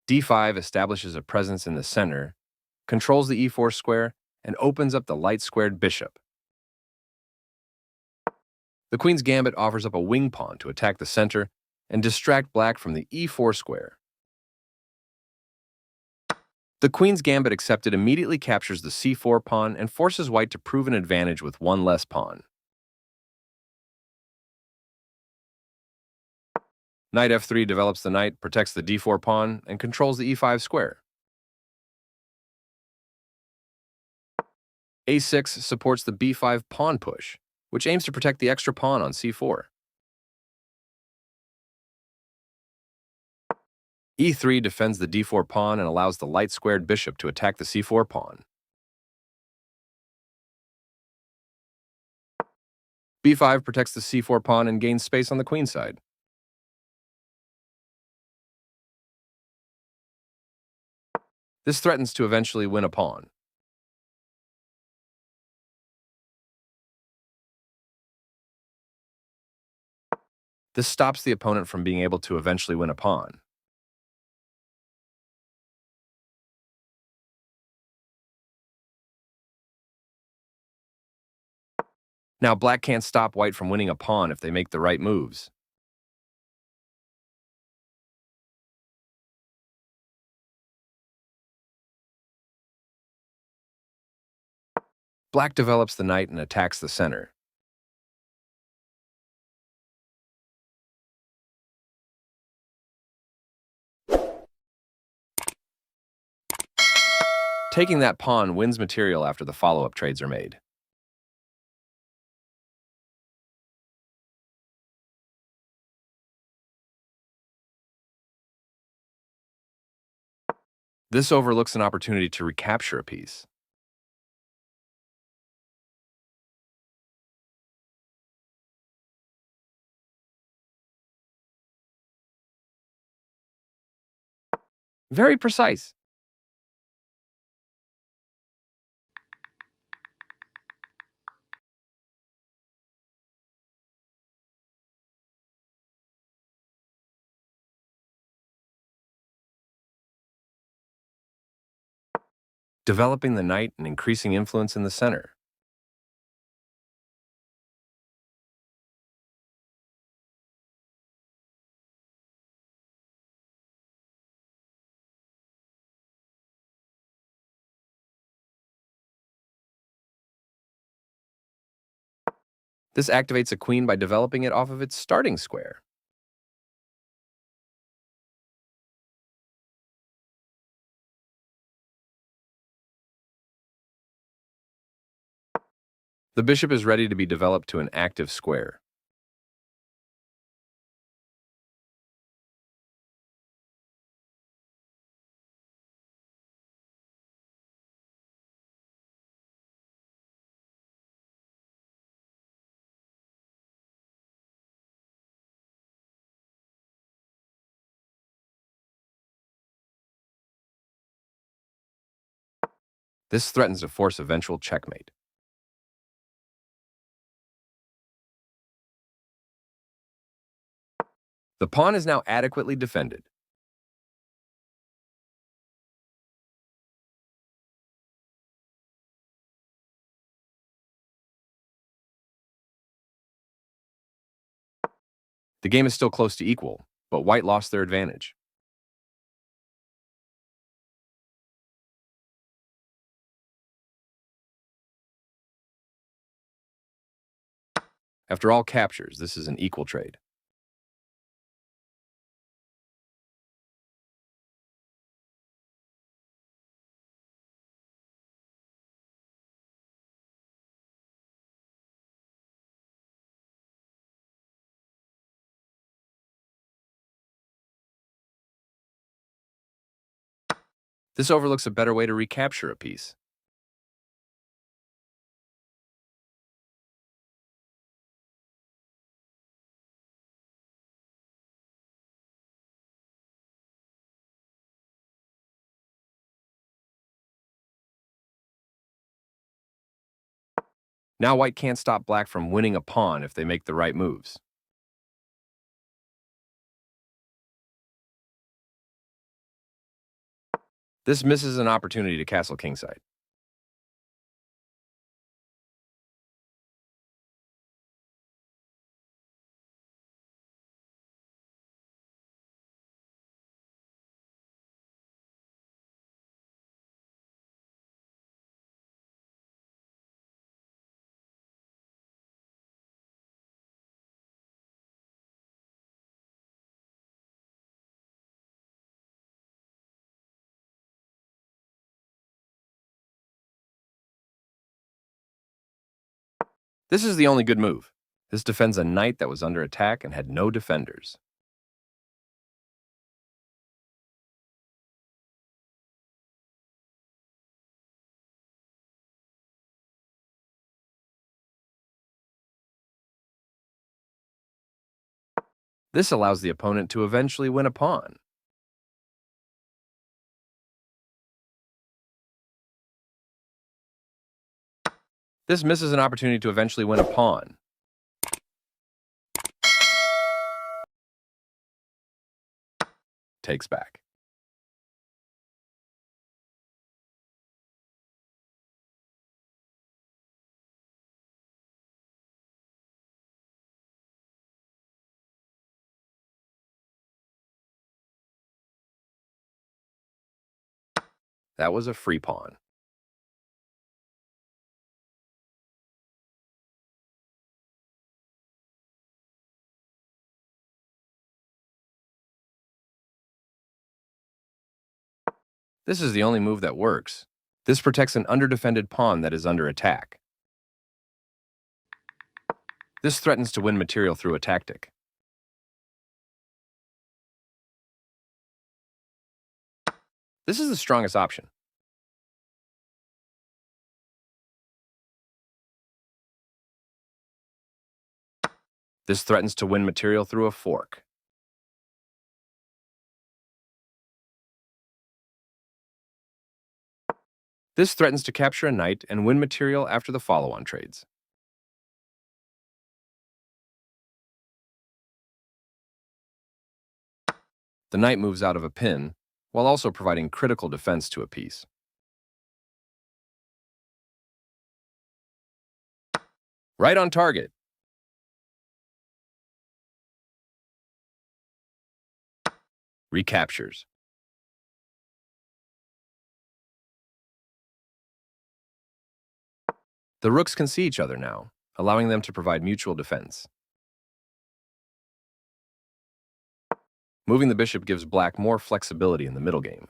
d5 establishes a presence in the center, controls the e4 square, and opens up the light-squared bishop. The queen's gambit offers up a wing pawn to attack the center and distract black from the e4 square. The queen's gambit accepted immediately captures the c4 pawn and forces white to prove an advantage with one less pawn. Knight f3 develops the knight, protects the d4 pawn, and controls the e5 square. a6 supports the b5 pawn push, which aims to protect the extra pawn on c4. e3 defends the d4 pawn and allows the light-squared bishop to attack the c4 pawn. b5 protects the c4 pawn and gains space on the queen side. This threatens to eventually win a pawn. This stops the opponent from being able to eventually win a pawn. Now black can't stop white from winning a pawn if they make the right moves. Black develops the knight and attacks the center. Taking that pawn wins material after the follow-up trades are made. This overlooks an opportunity to recapture a piece. Very precise. Developing the knight and increasing influence in the center. This activates a queen by developing it off of its starting square. The bishop is ready to be developed to an active square. This threatens to force eventual checkmate. The pawn is now adequately defended. The game is still close to equal, but white lost their advantage. After all captures, this is an equal trade. This overlooks a better way to recapture a piece. Now white can't stop black from winning a pawn if they make the right moves. This misses an opportunity to castle kingside. This is the only good move. This defends a knight that was under attack and had no defenders. This allows the opponent to eventually win a pawn. This misses an opportunity to eventually win a pawn. Takes back. That was a free pawn. This is the only move that works. This protects an underdefended pawn that is under attack. This threatens to win material through a tactic. This is the strongest option. This threatens to win material through a fork. This threatens to capture a knight and win material after the follow-on trades. The knight moves out of a pin, while also providing critical defense to a piece. Right on target. Recaptures. The rooks can see each other now, allowing them to provide mutual defense. Moving the bishop gives black more flexibility in the middle game.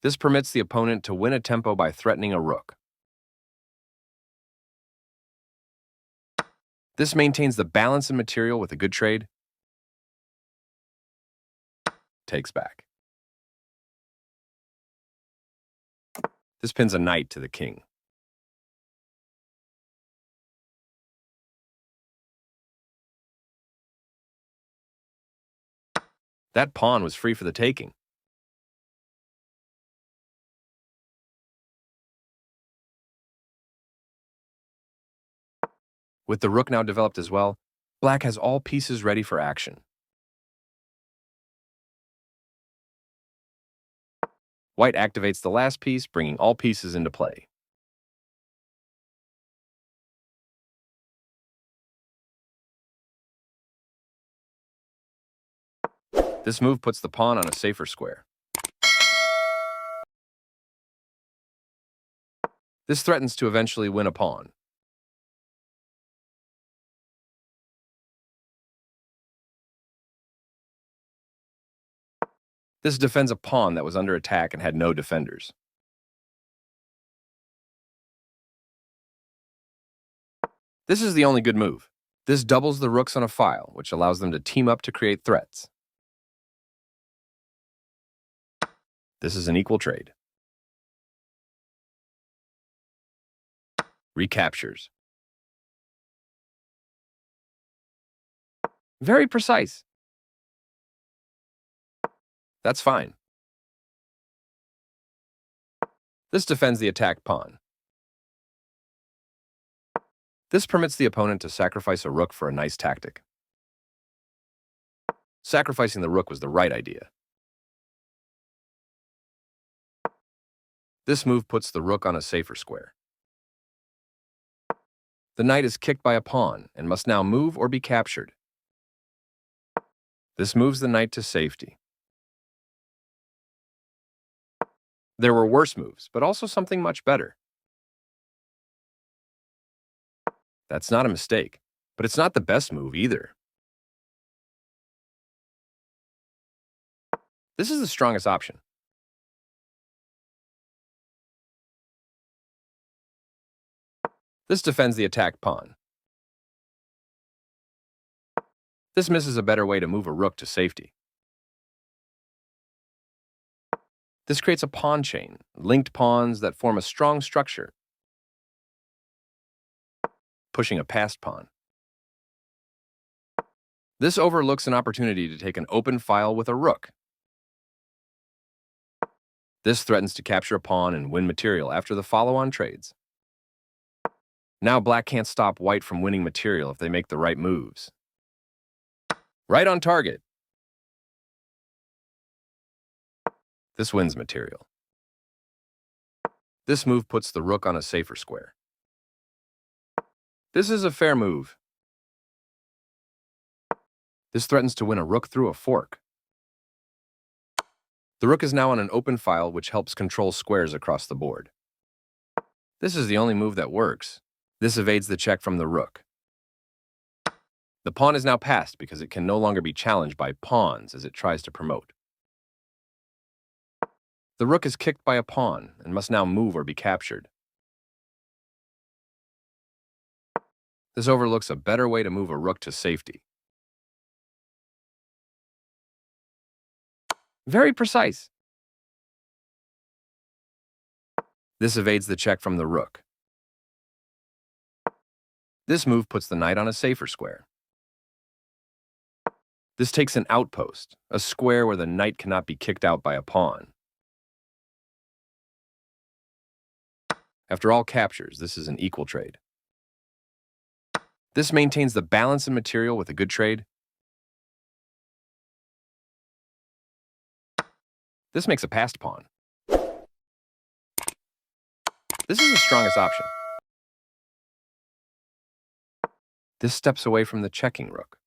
This permits the opponent to win a tempo by threatening a rook. This maintains the balance in material with a good trade. Takes back. This pins a knight to the king. That pawn was free for the taking. With the rook now developed as well, black has all pieces ready for action. White activates the last piece, bringing all pieces into play. This move puts the pawn on a safer square. This threatens to eventually win a pawn. This defends a pawn that was under attack and had no defenders. This is the only good move. This doubles the rooks on a file, which allows them to team up to create threats. This is an equal trade. Recaptures. Very precise. That's fine. This defends the attacked pawn. This permits the opponent to sacrifice a rook for a nice tactic. Sacrificing the rook was the right idea. This move puts the rook on a safer square. The knight is kicked by a pawn and must now move or be captured. This moves the knight to safety. There were worse moves, but also something much better. That's not a mistake, but it's not the best move either. This is the strongest option. This defends the attacked pawn. This misses a better way to move a rook to safety. This creates a pawn chain, linked pawns that form a strong structure, pushing a passed pawn. This overlooks an opportunity to take an open file with a rook. This threatens to capture a pawn and win material after the follow-on trades. Now black can't stop white from winning material if they make the right moves. Right on target. This wins material. This move puts the rook on a safer square. This is a fair move. This threatens to win a rook through a fork. The rook is now on an open file, which helps control squares across the board. This is the only move that works. This evades the check from the rook. The pawn is now passed because it can no longer be challenged by pawns as it tries to promote. The rook is kicked by a pawn and must now move or be captured. This overlooks a better way to move a rook to safety. Very precise. This evades the check from the rook. This move puts the knight on a safer square. This takes an outpost, a square where the knight cannot be kicked out by a pawn. After all captures, this is an equal trade. This maintains the balance in material with a good trade. This makes a passed pawn. This is the strongest option. This steps away from the checking rook.